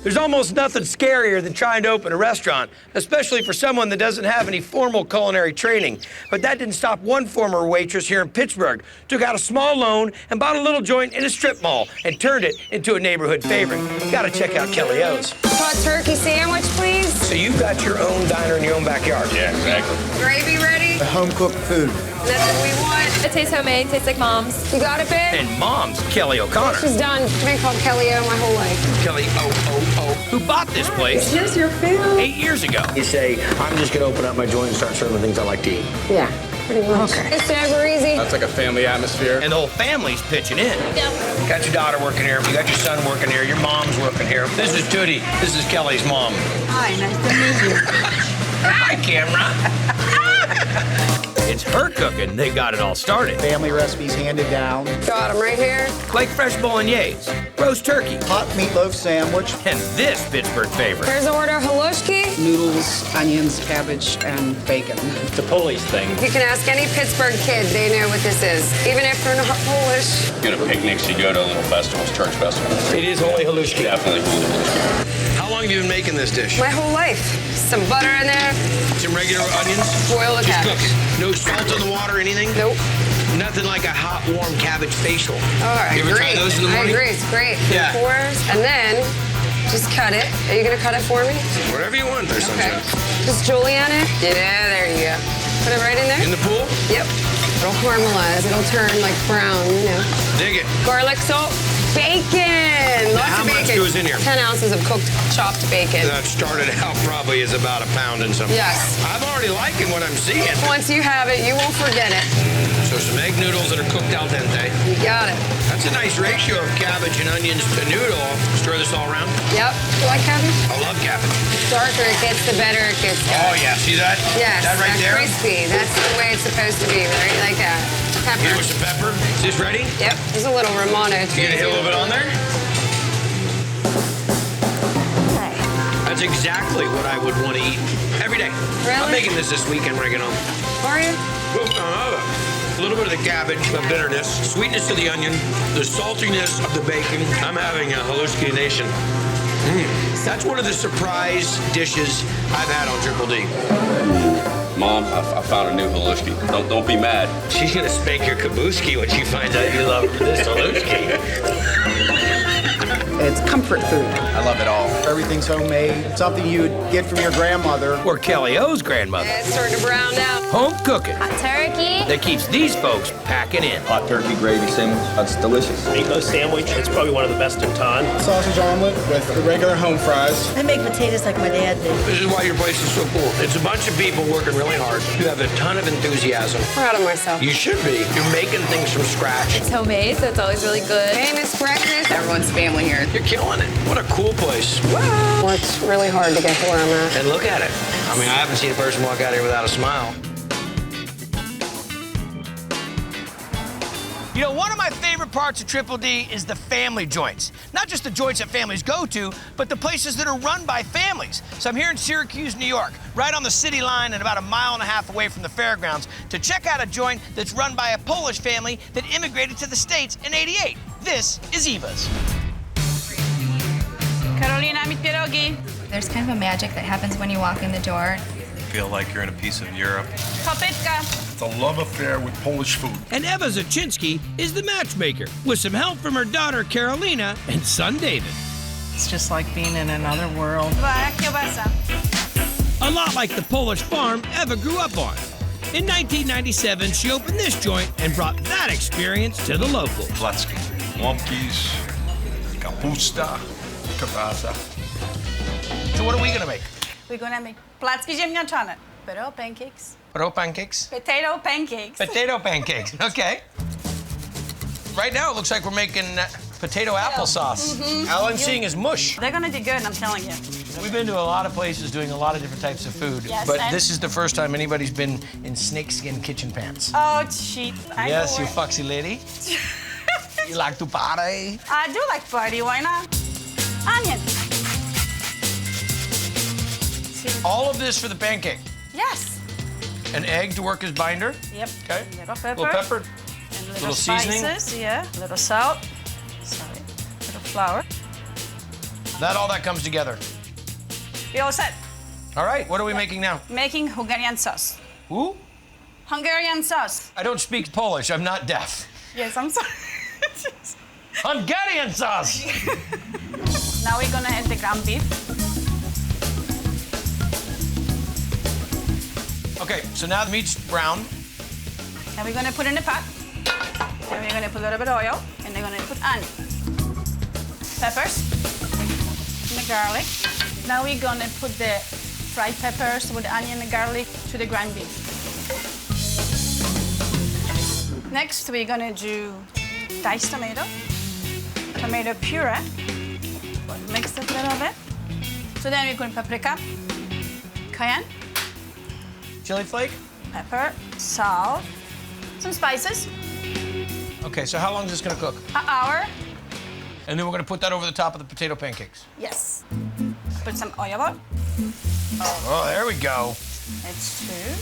There's almost nothing scarier than trying to open a restaurant, especially for someone that doesn't have any formal culinary training. But that didn't stop one former waitress here in Pittsburgh. Took out a small loan and bought a little joint in a strip mall and turned it into a neighborhood favorite. Gotta check out Kelly O's. Hot turkey sandwich, please. So you've got your own diner in your own backyard? Yeah, exactly. Gravy ready? Home-cooked food. That's what we want. It tastes homemade, tastes like mom's. You got it, babe? And mom's Kelly O'Connor. She's done. I've been called Kelly O my whole life. Kelly O, who bought this place Here's your food. 8 years ago. You say, I'm just gonna open up my joint and start serving things I like to eat. Yeah, pretty much. Okay. It's super easy. That's like a family atmosphere. And the whole family's pitching in. Yep. Got your daughter working here, you got your son working here, your mom's working here. This is Tootie, this is Kelly's mom. Hi, nice to meet you. Hi, camera. It's her cooking that got it all started. Family recipes handed down. Got them right here. Like fresh bolognese, roast turkey, Hot meatloaf sandwich. and this Pittsburgh favorite. Here's the order, Haluski. Noodles, onions, cabbage, and bacon. The Polish thing. You can ask any Pittsburgh kid, they know what this is. Even if they're not Polish. You go to picnics, you go to little festivals, church festivals. It is holy Haluski. Definitely cool. How long have you been making this dish? My whole life. Some butter in there. Some regular onions? Boil the Just cabbage. cook it. No salt in the water, anything? Nope. Nothing like a hot, warm cabbage facial. Oh, I You ever agree. try those in the I morning? agree. It's great. Yeah. Fours. And then just cut it. Are you going to cut it for me? Whatever you want there, Okay. sunshine. Just julienne it. Yeah, there you go. Put it right in there. In the pool? Yep. It'll caramelize. It'll turn like brown, you know. Dig it. Garlic, salt, bacon. Lots How of much bacon. goes in here? 10 ources of cooked, chopped bacon. That started out probably as about a pound and something. Yes. I'm already liking what I'm seeing. Once you have it, you won't forget it. So some egg noodles that are cooked al dente. You got it. That's a nice ratio of cabbage and onions to noodle. Stir this all around. Yep. You like cabbage? I love cabbage. The darker it gets, the better it gets. Oh, yeah. See that? Yes. That right there? Crispy. That's the way it's supposed to be, right? Like that. Pepper. Here with some pepper. Is this ready? Yep. There's a little Romano, too. You gonna hit a little bit on there? That's exactly what I would want to eat every day. Really? I'm making this weekend when I get home. Are you? A little bit of the cabbage, the bitterness, sweetness of the onion, the saltiness of the bacon. I'm having a hallucination. That's one of the surprise dishes I've had on Triple D. Mom, I found a new Haluski. Don't be mad. She's gonna spank your kabuski when she finds out you love this halluski. It's comfort food. I love it all. Everything's homemade. Something you would get from your grandmother. Or Kelly O's grandmother. Yeah, it's starting to brown out. Home cooking Hot turkey. that keeps these folks packing in. Hot turkey gravy sandwich. That's delicious. Meatloaf sandwich. It's probably one of the best in town. Sausage omelet with the regular home fries. I make potatoes like my dad did. This is why your place is so cool. It's a bunch of people working really hard. You have a ton of enthusiasm. Proud of myself. You should be. You're making things from scratch. It's homemade, so it's always really good. Famous breakfast. Everyone's family here. You're killing it. What a cool place. Works really hard to get to where I'm at. And look at it. I mean, I haven't seen a person walk out here without a smile. You know, one of my favorite parts of Triple D is the family joints. Not just the joints that families go to, but the places that are run by families. So I'm here in Syracuse, New York, right on the city line and about 1.5 miles away from the fairgrounds, to check out a joint that's run by a Polish family that immigrated to the States in '88. This is Eva's. Karolina, mi pierogi. There's kind of a magic that happens when you walk in the door. Feel like you're in a piece of Europe. Kopytka. It's a love affair with Polish food. And Eva Zaczynski is the matchmaker, with some help from her daughter Carolina and son David. It's just like being in another world. A lot like the Polish farm Eva grew up on. In 1997, she opened this joint and brought that experience to the locals. Placki, łąpkis, kapusta, kiełbasa. So what are we gonna make? We're gonna make placki ziemniaczane, potato pancakes. Potato pancakes? Potato pancakes. Potato pancakes, okay. Right now, it looks like we're making potato applesauce. All I'm seeing is mush. They're gonna be good, I'm telling you. We've been to a lot of places doing a lot of different types of food, Yes, but and- this is the first time anybody's been in snakeskin kitchen pants. Oh, cheap. Yes, you foxy lady. You like to party? I do like party, why not? Onion. All of this for the pancake. Yes. An egg to work as binder. Yep. Okay. Little pepper. Little pepper. And Little seasoning. spices, yeah. Little salt. Sorry. Little flour. all that comes together. We all set. All right, what are we making now? Making Hungarian sauce. Who? Hungarian sauce. I don't speak Polish, I'm not deaf. Yes, I'm sorry. Hungarian sauce! Now we're gonna add the ground beef. Okay, so now the meat's brown. And we're gonna put in the pot. Then we're gonna put a little bit of oil, and then we're gonna put onion, peppers, and the garlic. Now we're gonna put the fried peppers with the onion and garlic to the ground beef. Next, we're gonna do diced tomato puree. Mix it a little bit. So then we're going paprika, cayenne, Chili flake? pepper, salt, some spices. Okay, so how long is this gonna cook? An hour. And then we're gonna put that over the top of the potato pancakes. Yes. Put some olive oil. Oh, there we go. It's two.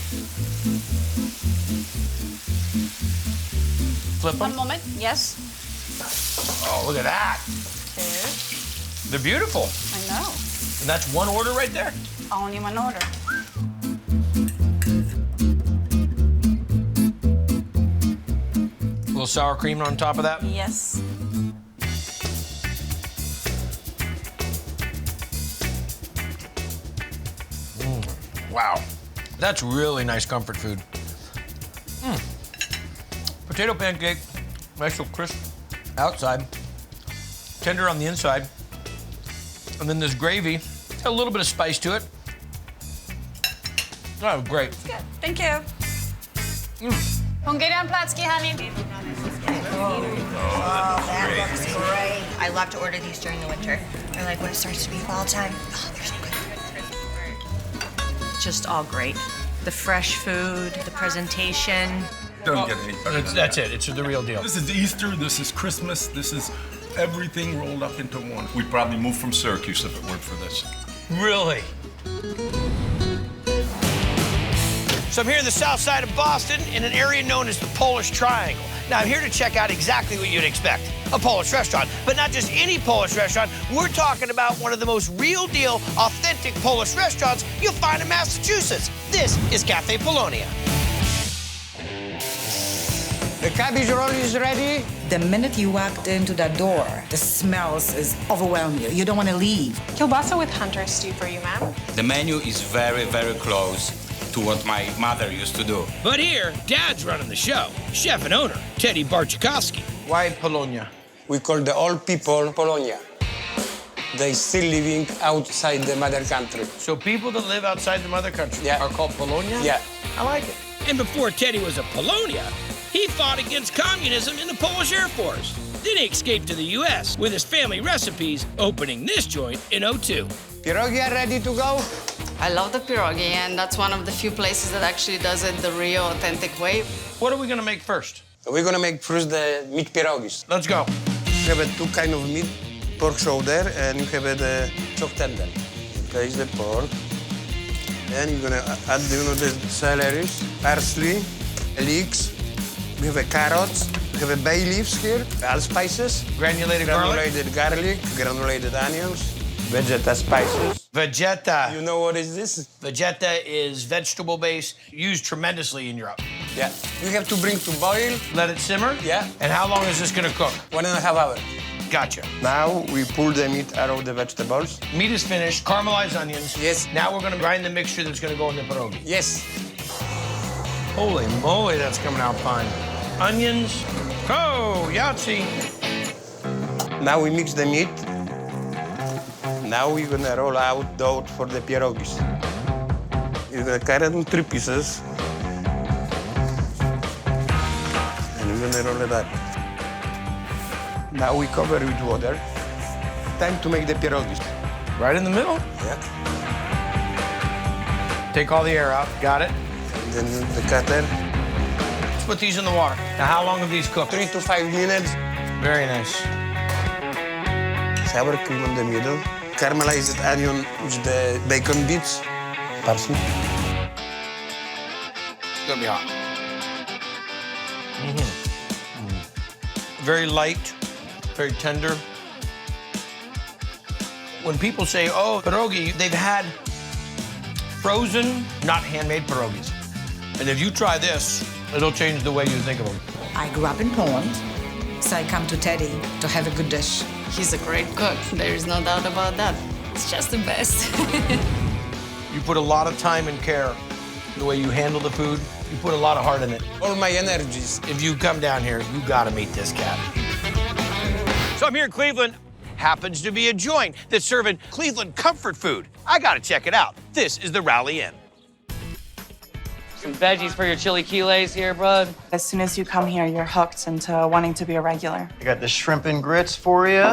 Flip them. One moment. Yes. Oh, look at that. Two. They're beautiful. I know. And that's one order right there. Only one order. A little sour cream on top of that. Yes. Wow. That's really nice comfort food. Potato pancake, nice little crisp outside, tender on the inside. And then this gravy, got a little bit of spice to it. Oh, great. Good. Thank you. Hungarian placki, honey. Oh, that looks great. I love to order these during the winter, or like when it starts to be fall time. Oh, they're so good. Just all great. The fresh food, the presentation. Don't get any better than That's that. it. It's the real deal. This is Easter, this is Christmas, this is everything rolled up into one. We'd probably move from Syracuse if it weren't for this. Really? So I'm here in the south side of Boston in an area known as the Polish Triangle. Now I'm here to check out exactly what you'd expect, a Polish restaurant. But not just any Polish restaurant, we're talking about one of the most real deal, authentic Polish restaurants you'll find in Massachusetts. This is Cafe Polonia. The cabbage roll is ready. The minute you walked into the door, the smells is overwhelming you. You don't want to leave. Kielbasa with hunter stew for you, ma'am. The menu is very, very close to what my mother used to do. But here, Dad's running the show. Chef and owner, Teddy Barczykowski. Why Polonia? We call the old people Polonia. They still living outside the mother country. So people that live outside the mother country are called Polonia? Yeah. I like it. And before Teddy was a Polonia, he fought against communism in the Polish Air Force. Then he escaped to the U.S. with his family recipes, opening this joint in '02. Pierogi are ready to go? I love the pierogi, and that's one of the few places that actually does it the real, authentic way. What are we gonna make first? We're gonna make first the meat pierogis. Let's go. You have two kind of meat, pork shoulder, and you have the chopped tender. Place the pork. Then you're gonna add, the celery, parsley, leeks. We have carrots. We have bay leaves here, allspices. Granulated garlic, granulated onions, Vegeta spices. Vegeta. You know what is this? Vegeta is vegetable base, used tremendously in Europe. Yeah. We have to bring to boil. Let it simmer? Yeah. And how long is this gonna cook? 1.5 hours. Gotcha. Now we pull the meat out of the vegetables. Meat is finished, caramelized onions. Yes. Now we're gonna grind the mixture that's gonna go in the pierogi. Yes. Holy moly, that's coming out fine. Onions. Oh, Yahtzee. Now we mix the meat. Now we're gonna roll out dough for the pierogis. You're gonna cut it in 3 pieces. And you're gonna roll it up. Now we cover it with water. Time to make the pierogis. Right in the middle? Yeah. Take all the air out. Got it. And then the cutter. Let's put these in the water. Now, how long have these cooked? 3 to 5 minutes. Very nice. Sour cream in the middle. Caramelized onion with the bacon bits. Parsley. It's gonna be hot. Very light, very tender. When people say, oh, pierogi, they've had frozen, not handmade pierogies. And if you try this, it'll change the way you think of them. I grew up in Poland, so I come to Teddy to have a good dish. He's a great cook. There's no doubt about that. It's just the best. You put a lot of time and care in the way you handle the food. You put a lot of heart in it. All my energies. If you come down here, you gotta meet this cat. So I'm here in Cleveland. Happens to be a joint that's serving Cleveland comfort food. I gotta check it out. This is the Rally Inn. Some veggies for your chili quiles here, bud. As soon as you come here, you're hooked into wanting to be a regular. I got the shrimp and grits for you.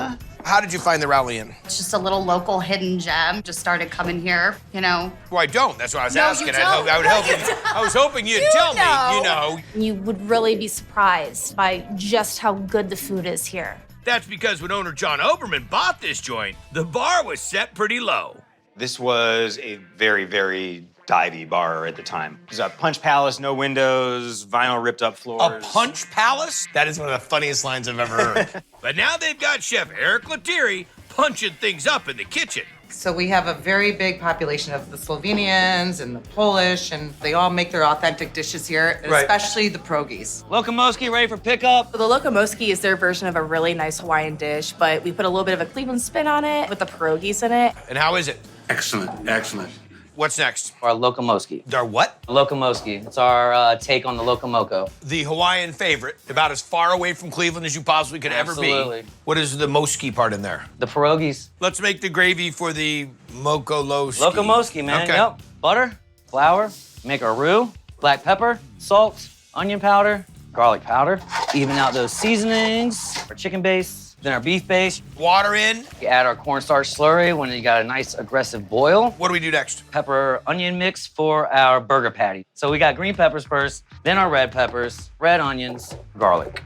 How did you find the Rally Inn? It's just a little local hidden gem. Just started coming here, you know. Well, I don't. That's what I was No, asking. you don't. I was hoping you'd tell me, you know. You would really be surprised by just how good the food is here. That's because when owner John Oberman bought this joint, the bar was set pretty low. This was a very, very divey bar at the time. It was a punch palace, no windows, vinyl ripped up floors. A punch palace? That is one of the funniest lines I've ever heard. But now they've got Chef Eric Lettieri punching things up in the kitchen. So we have a very big population of the Slovenians and the Polish, and they all make their authentic dishes here, Right. especially the pierogies. Lokomoski ready for pickup? The Lokomoski is their version of a really nice Hawaiian dish, but we put a little bit of a Cleveland spin on it with the pierogies in it. And how is it? Excellent, excellent. What's next? Our Lokomoski. Our what? Lokomoski. It's our take on the Lokomoko. The Hawaiian favorite, about as far away from Cleveland as you possibly could ever Absolutely. be. What is the moski part in there? The pierogies. Let's make the gravy for the Mokoloski. Lokomoski, man. Okay. Yep. Butter, flour, make our roux, black pepper, salt, onion powder, garlic powder. Even out those seasonings, our chicken base, then our beef base. Water in. You add our cornstarch slurry when you got a nice aggressive boil. What do we do next? Pepper onion mix for our burger patty. So we got green peppers first, then our red peppers, red onions, garlic.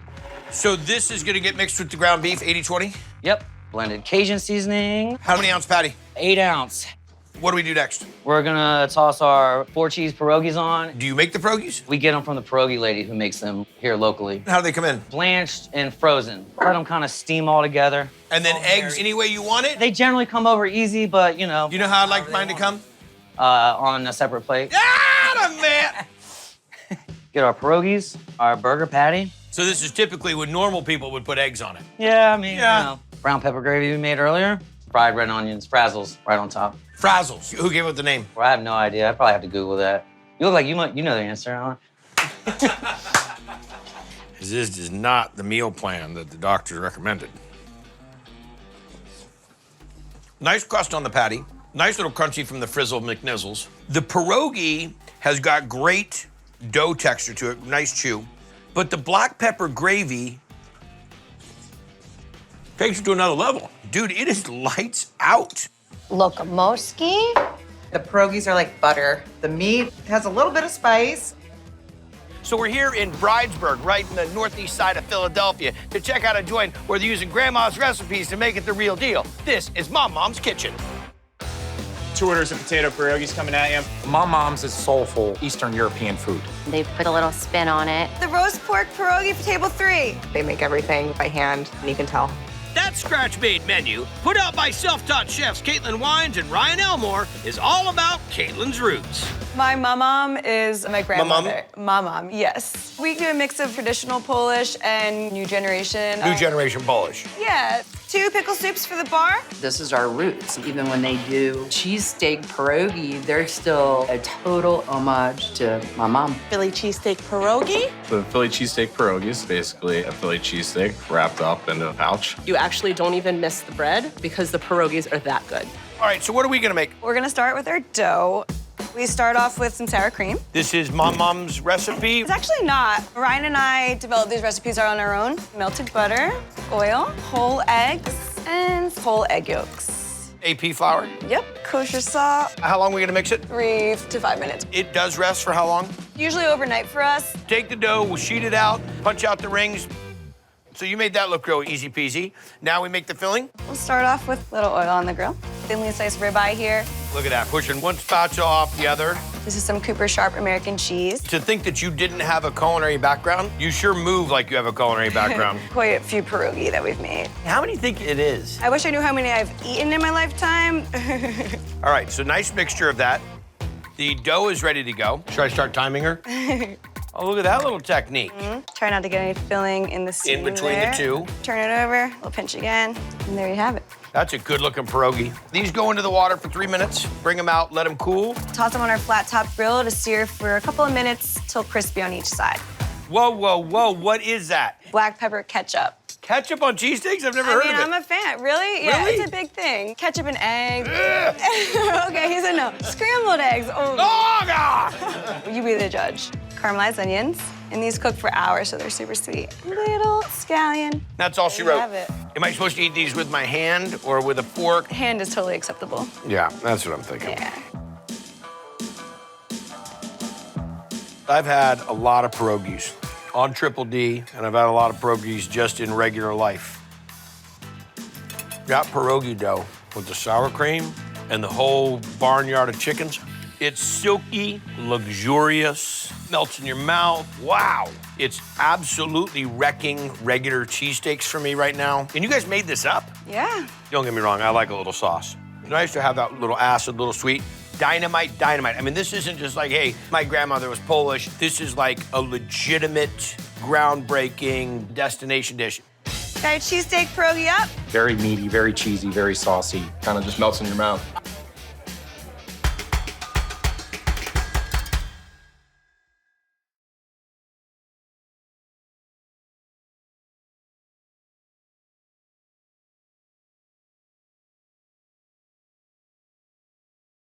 So this is gonna get mixed with the ground beef, 80-20? Yep. Blended Cajun seasoning. How many ounce patty? 8 ounce. What do we do next? We're gonna toss our 4 cheese pierogies on. Do you make the pierogies? We get them from the pierogi lady who makes them here locally. How do they come in? Blanched and frozen. Let them kind of steam all together. And then eggs any way you want it? They generally come over easy, but you know. You know how I'd like mine to come? On a separate plate. Ah, man! Get our pierogies, our burger patty. So this is typically when normal people would put eggs on it. Yeah, I mean, you know. Brown pepper gravy we made earlier. Fried red onions, frazzles, right on top. Frazzles. Who came up with the name? Well, I have no idea. I probably have to Google that. You look like you know the answer, huh? This is not the meal plan that the doctor recommended. Nice crust on the patty. Nice little crunchy from the frizzle of McNizzles. The pierogi has got great dough texture to it, nice chew. But the black pepper gravy takes it to another level. Dude, it is lights out. Lokomoski. The pierogies are like butter. The meat has a little bit of spice. So we're here in Bridesburg, right in the northeast side of Philadelphia, to check out a joint where they're using grandma's recipes to make it the real deal. This is Mom's Kitchen. 2 orders of potato pierogies coming at you. Mom's is soulful Eastern European food. They put a little spin on it. The roast pork pierogi for table 3. They make everything by hand, and you can tell. That scratch-made menu, put out by self-taught chefs Caitlin Wines and Ryan Elmore, is all about Caitlin's roots. My mom is my grandmother. Mom, yes. We do a mix of traditional Polish and new generation. New generation Polish. Yeah. 2 pickle soups for the bar. This is our roots. Even when they do cheesesteak pierogi, they're still a total homage to my mom. Philly cheesesteak pierogi. The Philly cheesesteak pierogi is basically a Philly cheesesteak wrapped up in a pouch. You actually don't even miss the bread because the pierogies are that good. All right, so what are we gonna make? We're gonna start with our dough. We start off with some sour cream. This is Mom's recipe. It's actually not. Ryan and I developed these recipes on our own. Melted butter, oil, whole eggs, and whole egg yolks. AP flour. Yep, kosher salt. How long are we gonna mix it? 3 to 5 minutes. It does rest for how long? Usually overnight for us. Take the dough, we'll sheet it out, punch out the rings. So you made that look real easy peasy. Now we make the filling. We'll start off with a little oil on the grill. Thinly sliced ribeye here. Look at that, pushing one spatula off the other. This is some Cooper Sharp American cheese. To think that you didn't have a culinary background, you sure move like you have a culinary background. Quite a few pierogi that we've made. How many think it is? I wish I knew how many I've eaten in my lifetime. All right, so nice mixture of that. The dough is ready to go. Should I start timing her? Oh, look at that little technique. Try not to get any filling in the seam In between there. the two. Turn it over, a little pinch again, and there you have it. That's a good-looking pierogi. These go into the water for 3 minutes. Bring them out, let them cool. Toss them on our flat-top grill to sear for a couple of minutes till crispy on each side. Whoa, whoa, whoa, what is that? Black pepper ketchup. Ketchup on cheesesteaks? I've never heard of it. I'm a fan. Really? Yeah, Really? it's a big thing. Ketchup and eggs. Okay, he said no. Scrambled eggs. Oh, God! You be the judge. Caramelized onions. And these cook for hours, so they're super sweet. Little scallion. That's all she There you wrote. have it. Am I supposed to eat these with my hand or with a fork? Hand is totally acceptable. Yeah, that's what I'm thinking. Yeah. I've had a lot of pierogies on Triple D, and I've had a lot of pierogies just in regular life. Got pierogi dough with the sour cream and the whole barnyard of chickens. It's silky, luxurious, melts in your mouth. Wow. It's absolutely wrecking regular cheesesteaks for me right now. And you guys made this up? Yeah. Don't get me wrong, I like a little sauce. It's nice to have that little acid, little sweet. Dynamite, dynamite. I mean, this isn't just like, hey, my grandmother was Polish. This is like a legitimate, groundbreaking destination dish. Got your cheesesteak pierogi up? Very meaty, very cheesy, very saucy. Kind of just melts in your mouth.